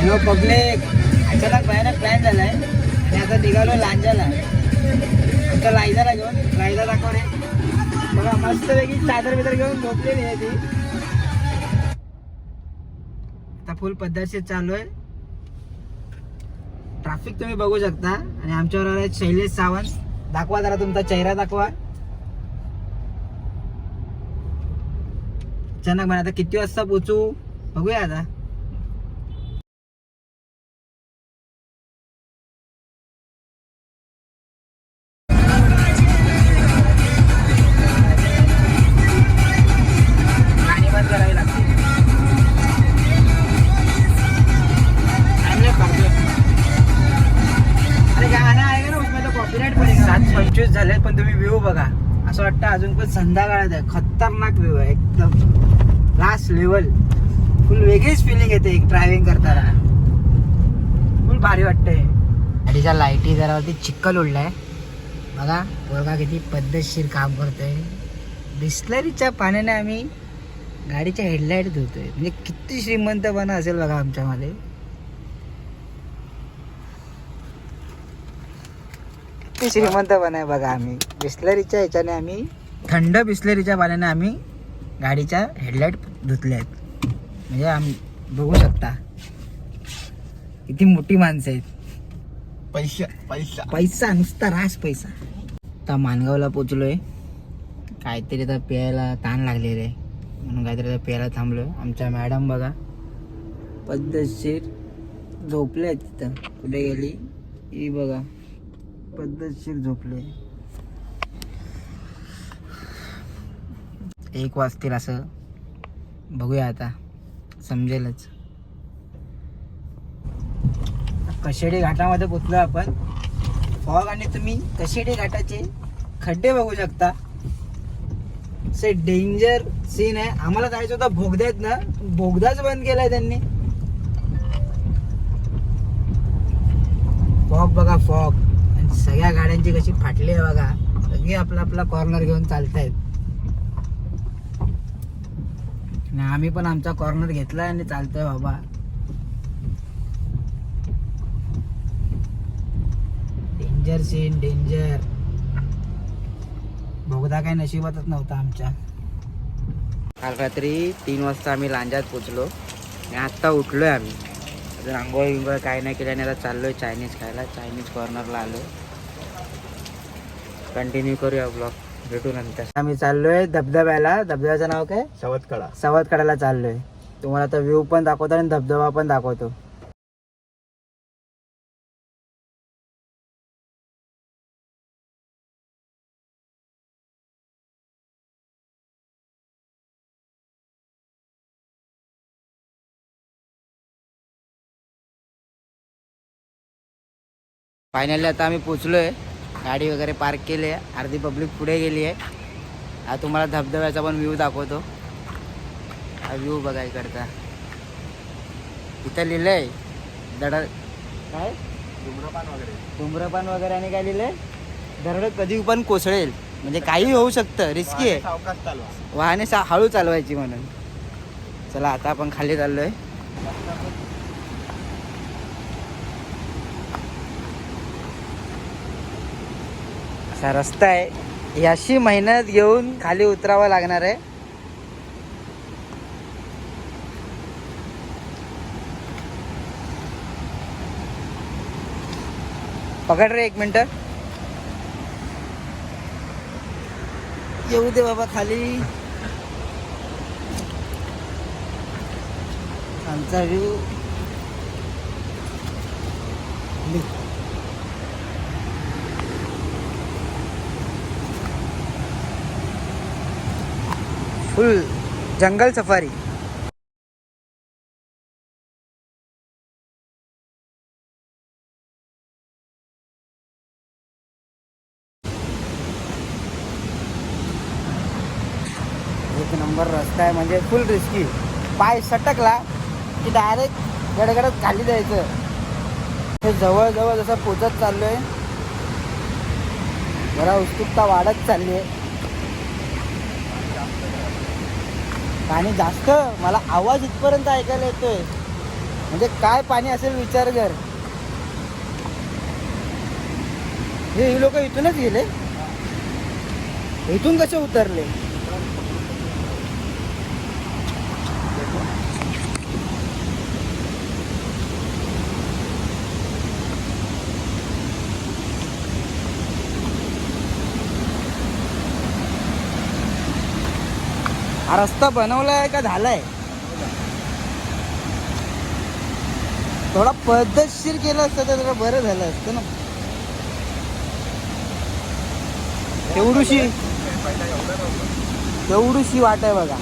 Hello public, अचानक भयानक plan झालाय आणि आता निघालो लांजाला. आमच्या लायजाला घेऊन. लायजा दाखव रे. बघा मस्त वेगळी चादर बिदर घेऊन झोपलेली आहे ती. आता फुल पद्धतशीर चालू आहे. ट्रॅफिक तुम्ही बघू शकता. आणि आमच्याबरोबर आहेत शैलेश सावंत. दाखवा जरा तुमचा चेहरा दाखवा. अचानक म्हणा आता किती वाजता पोचू बघूया आता. गाणी बंद करावी लागते. अरे गाणं आहे ना उसमें तो कॉपीराइट पडेगा. 7:25 झाले पण तुम्ही व्ह्यू बघा. असं वाटतं अजून पण संध्याकाळात आहे. खतरनाक व्ह्यू आहे एकदम लास्ट लेवल. फुल वेगळीच फिलिंग येते एक ड्रायव्हिंग करताना. फुल भारी वाटतंय. गाडीच्या लाईटी जरावरती चिक्कल उडलाय बघा. पोरगा किती पद्धतशीर काम करतोय. बिस्लरीच्या पाण्याने आम्ही गाडीच्या हेडलाईट धुतोय. म्हणजे किती श्रीमंतपणा असेल बघा आमच्यामध्ये. किती श्रीमंतपणा आहे बघा. आम्ही बिस्लरीच्या ह्याच्याने आम्ही थंड बिस्लरीच्या पाण्याने आम्ही गाडीच्या हेडलाईट धुतल्या आहेत. म्हणजे आम्ही बघू शकता किती मोठी माणसं आहेत. पैसा पैसा पैसा नुसता रास पैसा. आता मानगावला पोचलोय. काहीतरी आता प्यायला ताण लागलेलं आहे म्हणून काहीतरी आता प्यायला थांबलोय. आमच्या मॅडम बघा पद्धतशीर झोपले आहेत तिथं. कुठे गेली ही बघा. पद्धतशीर झोपले. 1 वाजतील असं बघूया आता समजेलच. कशेडी घाटामध्ये पोचलो आपण. फॉग आणि तुम्ही कशेडी घाटाचे खड्डे बघू शकता. असे डेंजर सीन आहे. आम्हाला जायचं होतं बोगद्यात ना. बोगदाच बंद केलाय त्यांनी. फॉग बघा फॉग. आणि सगळ्या गाड्यांची कशी फाटली आहे बघा. सगळी आपला आपला कॉर्नर घेऊन चालतायत. आणि आम्ही पण आमचा कॉर्नर घेतलाय आणि चालतोय बाबा. Danger scene danger. बोगदा काही नशिबातच नव्हता आमच्या. काल रात्री 3 वाजता आम्ही लांजात पोचलो आणि आत्ता उठलोय आम्ही. अजून आंघोळ विंघोळ काय नाही केल्याने आता चाललोय चायनीज खायला. चायनीज कॉर्नरला आलो. कंटिन्यू करूया ब्लॉग. भेटू नंतर. आम्ही चाललोय धबधब्याला. धबधब्याचं नाव काय? सवतकडा. सवतकड्याला चाललोय. तुम्हाला आता व्ह्यू पण दाखवतो आणि धबधबा पण दाखवतो. फायनली आता आम्ही पोचलोय. गाडी वगैरे पार्क केली आहे. अर्धी पब्लिक पुढे गेली आहे. आता तुम्हाला धबधब्याचा पण व्ह्यू दाखवतो. हा व्ह्यू बघा इकडचा. इथं लिहिलंय दरड काय धूम्रपान वगैरे आणि काय लिहिलंय दरड कधी पण कोसळेल. म्हणजे काही होऊ शकतं. रिस्की आहे. वाहने हळू चालवायची म्हणून. चला आता आपण खाली चाललोय. असा रस्ता आहे. याशी मेहनत घेऊन खाली उतरावं लागणार आहे. पकड रे 1 मिनिट. येऊ दे बाबा खाली. आमचा व्ह्यू फुल जंगल सफारी. एक नंबर रस्ता आहे. म्हणजे फुल रिस्की. पाय सटकला की डायरेक्ट गडगडत खाली जायचं. हे जवळजवळ जसं पोचत चाललोय. जरा उत्सुकता वाढत चालली आहे. आणि जास्त मला आवाज इथपर्यंत ऐकायला येतोय. म्हणजे काय पाणी असेल विचार कर. हे लोक इथूनच गेले, इथून कसे उतरले? हा रस्ता बनवलाय का झालाय? थोडा पद्धतशीर केलं असतं तर जरा बरं झालं असतं ना. एवढीशी वाट आहे बघा.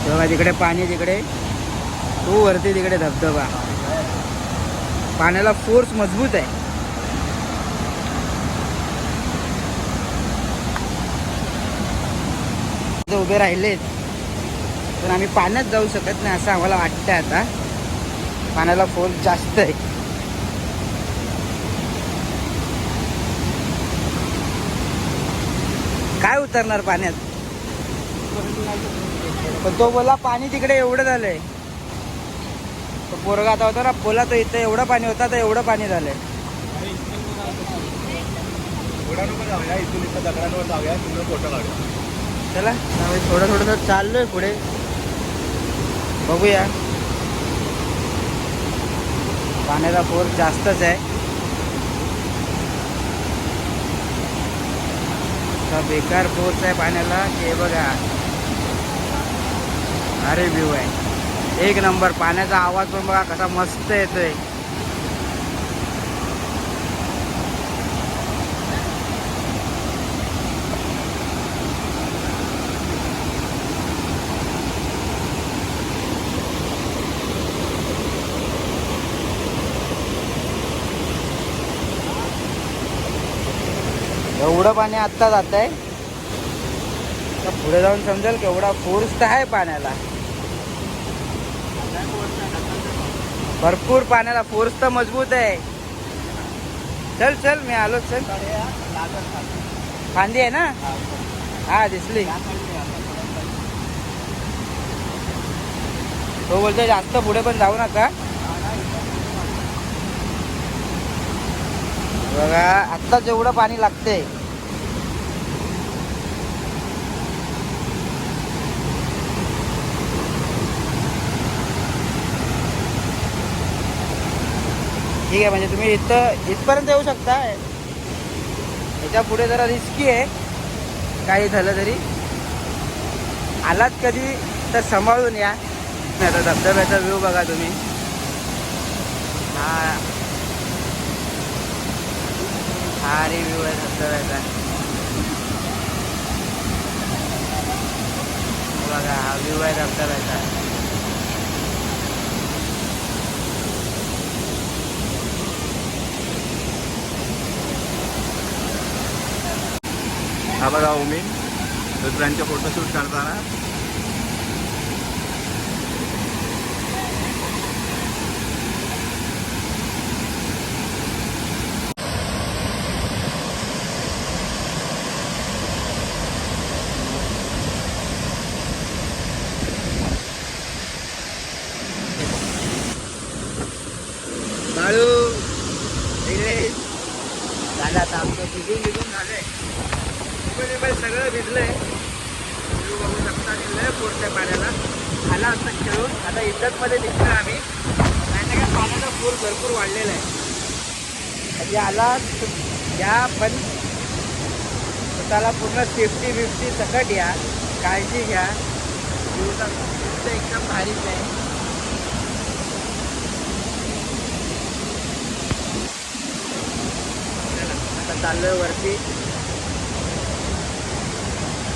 तेव्हा तिकडे पाणी, तिकडे तो वरती तिकडे धबधबा. पाण्याला फोर्स मजबूत आहे. उभे राहिलेत पण आम्ही पाण्यात जाऊ शकत नाही असं आम्हाला वाटतंय. आता पाण्याला फोर्स जास्त आहे. काय उतरणार पाण्यात? पण तो बोला पाणी तिकडे एवढं झालंय. तो पोरगा आता होता ना बोला, तो इथं एवढं पाणी होता तर एवढं पाणी झालंय. चला थोडं थोडं चाललोय पुढे, बघूया. पाण्याचा फोर्स जास्तच आहे. बेकार फोर्स आहे पाण्याला. हे बघा, अरे व्ह्यू आहे एक नंबर. पाण्याचा आवाज पण बघा कसा मस्त येतोय. एवढं पाणी आत्ता जात आहे तर पुढे जाऊन समजेल केवढा फोर्स तर आहे पाण्याला. भरपूर पाण्याला फोर्स तर मजबूत आहे. चल चल मी आलो. चल फांदी आहे ना, हा दिसली. तो बोलतोय जास्त पुढे पण जाऊ नका. बघा आत्ता जेवढं पाणी लागतंय. ठीक आहे, म्हणजे तुम्ही इथपर्यंत येऊ शकता. याच्या पुढे जरा रिस्की आहे, काही झालं तरी. आलात कधी तर सांभाळून या. आता धबधब्याचा व्ह्यू बघा तुम्ही. हा रे व्ह्यू आहे धबधब्याचा. बघा हा व्ह्यू आहे धबधब्याचा. हा बघा उमीन दुसऱ्यांचे फोटोशूट करताना. बाळू झालं आता आमचं निघून झालंय. सगळं भिजलंय. बघू शकता गेलंय पोरच्या पाण्याला. आला असता खेळून. आता इज्जतमध्ये दिसतोय आम्ही. नाही काय पाण्याचा पूर भरपूर वाढलेला आहे. म्हणजे आला या पण स्वतःला पूर्ण सेफ्टी बिफ्टी सकट या, काळजी घ्या. दिवसात एकदम भारीच आहे. आता चाललोय वरती.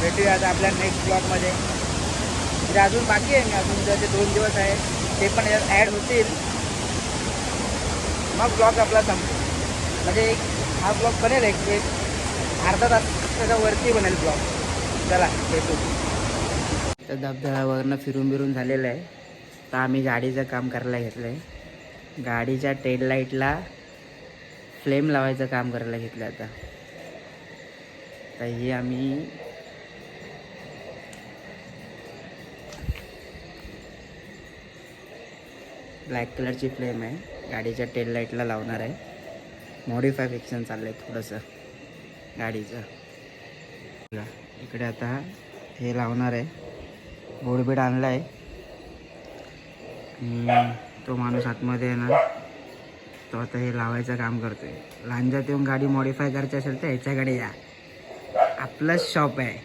भेटूया आता आपल्या नेक्स्ट ब्लॉगमध्ये. म्हणजे अजून बाकी आहे. मी अजून जे 2 दिवस आहे ते पण ॲड होतील. मग ब्लॉग आपला संपतो. म्हणजे हा ब्लॉग बनेल एक अर्धा तास त्याच्या वरती बनेल ब्लॉग. चला भेटू. तर धबधब्यावरनं फिरून झालेलं आहे. तर आम्ही गाडीचं काम करायला घेतलं आहे. गाडीच्या टेल लाईटला फ्लेम लावायचं काम करायला घेतलं आता. तर हे आम्ही ब्लॅक कलरची फ्लेम आहे, गाडीच्या टेल लाईटला लावणार आहे. मॉडिफाय फिक्शन चाललं आहे थोडंसं गाडीचं. इकडे आता हे लावणार आहे, बोर्डबीड आणला आहे. तो माणूस आतमध्ये आहे ना, तो आता हे लावायचं काम करतोय. लांजात येऊन गाडी मॉडिफाय करायची असेल तर ह्याच्याकडे या, आपलंच शॉप आहे.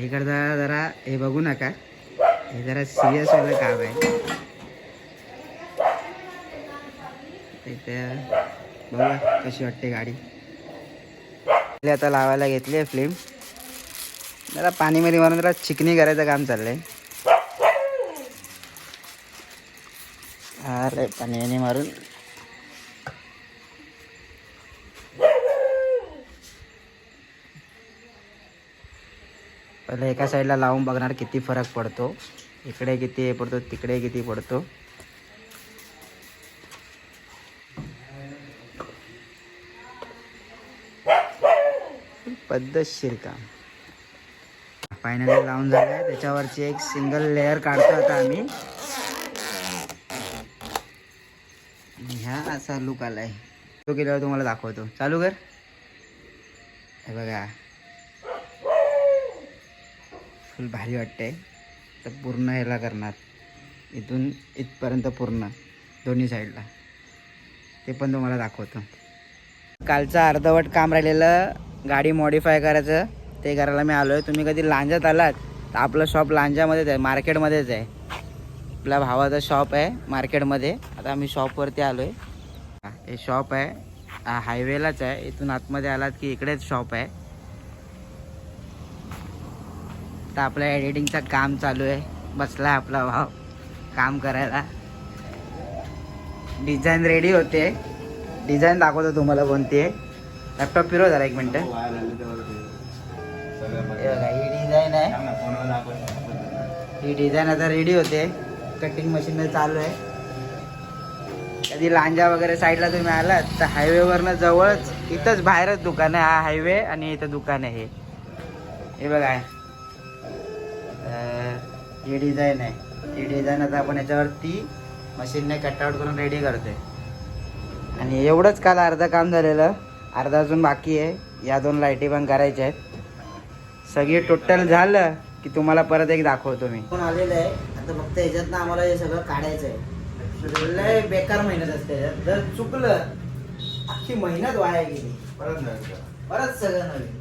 इकडं जरा हे बघू नका, हे जरा सिरियस वालं काम आहे. इथे बघा कशी वाटते गाडी. आता लावायला घेतली आहे फ्लेम. जरा पाणीमध्ये मारून जरा चिकनी करायचं काम चाललंय. अरे पाण्याने मारून पहिले एका साईडला लावून बघणार किती फरक पडतो. इकडे किती हे पडतो, तिकडे किती पडतो. पद्धतशीर काम फायनली लावून झालं आहे. त्याच्यावरची एक सिंगल लेअर काढतो आता आम्ही. ह्या असा लुक आलाय. तो केल्यावर तुम्हाला दाखवतो. चालू कर. हे बघा फुल भारी वाटतंय. तर पूर्ण ह्याला करणार, इथून इथपर्यंत पूर्ण दोन्ही साईडला. ते पण तुम्हाला दाखवतो. कालचं अर्धवट काम राहिलेलं गाडी मॉडिफाय करायचं, ते करायला मी आलो आहे. तुम्ही कधी लांजात आलात तर आपलं शॉप लांजामध्येच आहे, मार्केटमध्येच आहे. आपल्या भावाचं शॉप आहे मार्केटमध्ये. आता आम्ही शॉपवरती आलो आहे. हे शॉप आहे, हायवेलाच आहे. इथून आतमध्ये आलात की इकडेच शॉप आहे. तर आपल्या एडिटिंगचं काम चालू आहे. बसला आपला भाव काम करायला. डिझाईन रेडी होते. डिझाईन दाखवतो तुम्हाला कोणती आहे. लॅपटॉप फिरव जरा एक मिनटं. ही डिझाईन आहे. ही डिझाईन आता रेडी होते, कटिंग मशीन चालू आहे. कधी लांजा वगैरे साईडला तुम्ही आलात तर हायवेवरनं जवळच इथंच बाहेरच दुकान आहे. हा हायवे आणि इथं दुकान आहे. हे बघा ही डिझाईन आहे. ही डिझाईन आता आपण याच्यावरती मशीनने कटआउट करून रेडी करतोय. आणि एवढंच काल अर्धं काम झालेलं, अर्धा अजून बाकी आहे. या 2 लाईटी पण करायच्या आहेत. सगळी टोटल झालं की तुम्हाला परत एक दाखवतो मी. पण आलेलं आहे आता. फक्त ह्याच्यातनं आम्हाला हे सगळं काढायचं आहे. लय बेकार मेहनत असते. जर चुकलं अख्खी मेहनत वाया गेली. परत सगळं नवीन.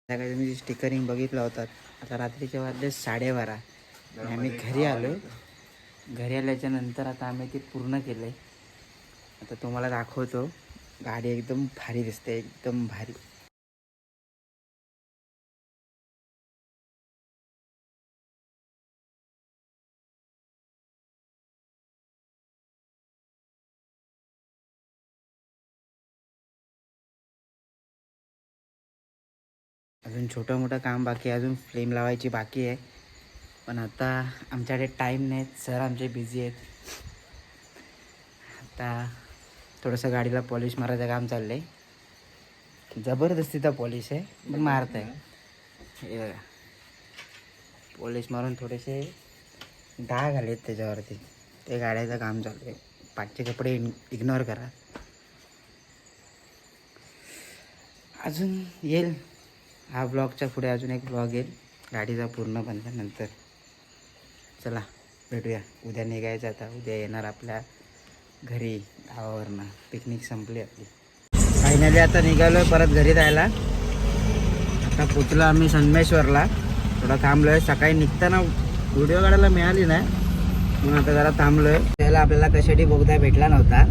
सकाळी तुम्ही स्टिकरिंग बघितला होतात. आता रात्रीचे वाजले 12:30. आम्ही घरी आलो. घरी आल्याच्या नंतर आता आम्ही ते पूर्ण केलं आहे. आता तुम्हाला दाखवतो. गाडी एकदम भारी दिसते, एकदम भारी. अजून छोटं मोठं काम बाकी आहे. अजून फ्लेम लावायची बाकी आहे. पण आता आमच्याकडे टाईम नाही. सर आमचे बिझी आहेत. आता थोडंसं गाडीला पॉलिश मारायचं काम चाललं आहे. जबरदस्तीचा पॉलिश आहे, पण मारत आहे. हे बघा पॉलिश मारून थोडेसे डाग आलेत त्याच्यावरती, ते गाड्याचं काम चालू आहे. पाठचे कपडे इग्नोर करा. अजून येईल हा ब्लॉगच्या पुढे, अजून एक ब्लॉग येईल गाडीचा पूर्ण बनल्यानंतर. चला भेटूया. उद्या निघायचं आता. उद्या येणार आपल्या घरी गावावरनं. पिकनिक संपली आपली. फायनली आता निघालो आहे परत घरी जायला. आता पोचलो आम्ही संगमेश्वरला. थोडं थांबलो आहे. सकाळी निघताना व्हिडिओ काढायला मिळाली नाही, म्हणून आता जरा थांबलो आहे. त्याला आपल्याला कशाडी बोगदा भेटला नव्हता,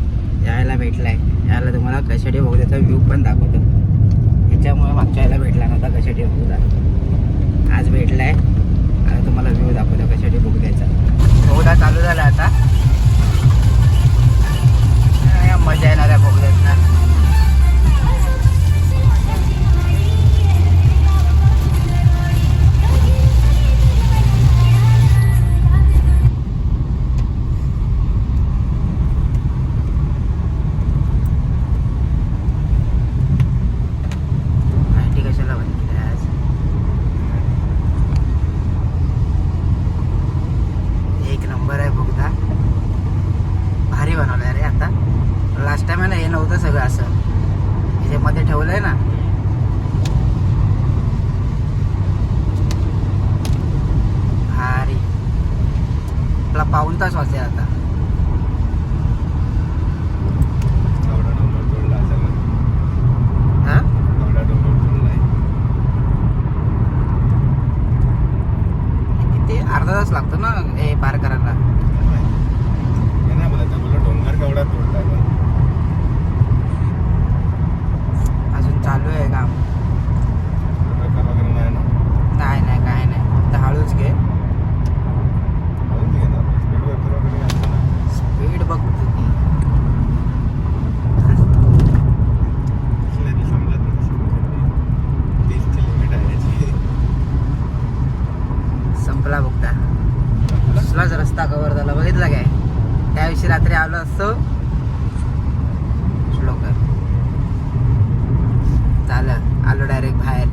यायला भेटला आहे. यायला तुम्हाला कशाडी बोगद्याचा व्ह्यू पण दाखवतो. त्याच्यामुळे मागच्या वेळेला भेटला नव्हता कशासाठी बघूचा. आज भेटलाय. आता तुम्हाला व्ह्यू दाखवतो कशासाठी बघू द्यायचा. बघूदा चालू झाला आता. मजा येणार आहे बघूयात ना. लास्ट टाइम आहे ना हे नव्हतं सगळं असं ह्याच्यामध्ये ठेवलंय ना. भारी. आपला पाऊण तास वाजले आता. हा किती अर्धा तास लागतो ना हे पार करायला. डोंगर केवढा तोडलाय अजून चालू आहे काम. नाही नाही काय नाही फक्त हळूच घे. स्पीड बघ तुझी. संपला बघता. कसलाच रस्ता कव्हर झाला बघितला काय. त्या दिवशी रात्री आलो असतो. श्लोक झालं आलो डायरेक्ट बाहेर.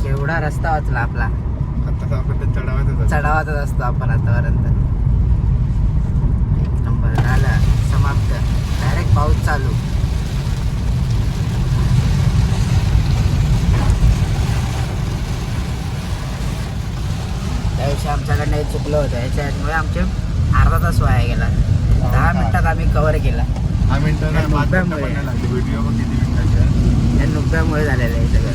केवढा रस्ता वाचला आपला. चढावातच असतो आपण आतापर्यंत. एक नंबर झाला समाप्त. डायरेक्ट पाऊस चालू. त्याविषयी आमच्याकडनं चुकलं होतं. याच्यामुळे आमचे अर्धा तास वाया गेला. 10 मिनिटात आम्ही कव्हर केला. 10 मिनिटात नुब्ब्यामुळे झालेलं आहे सगळं.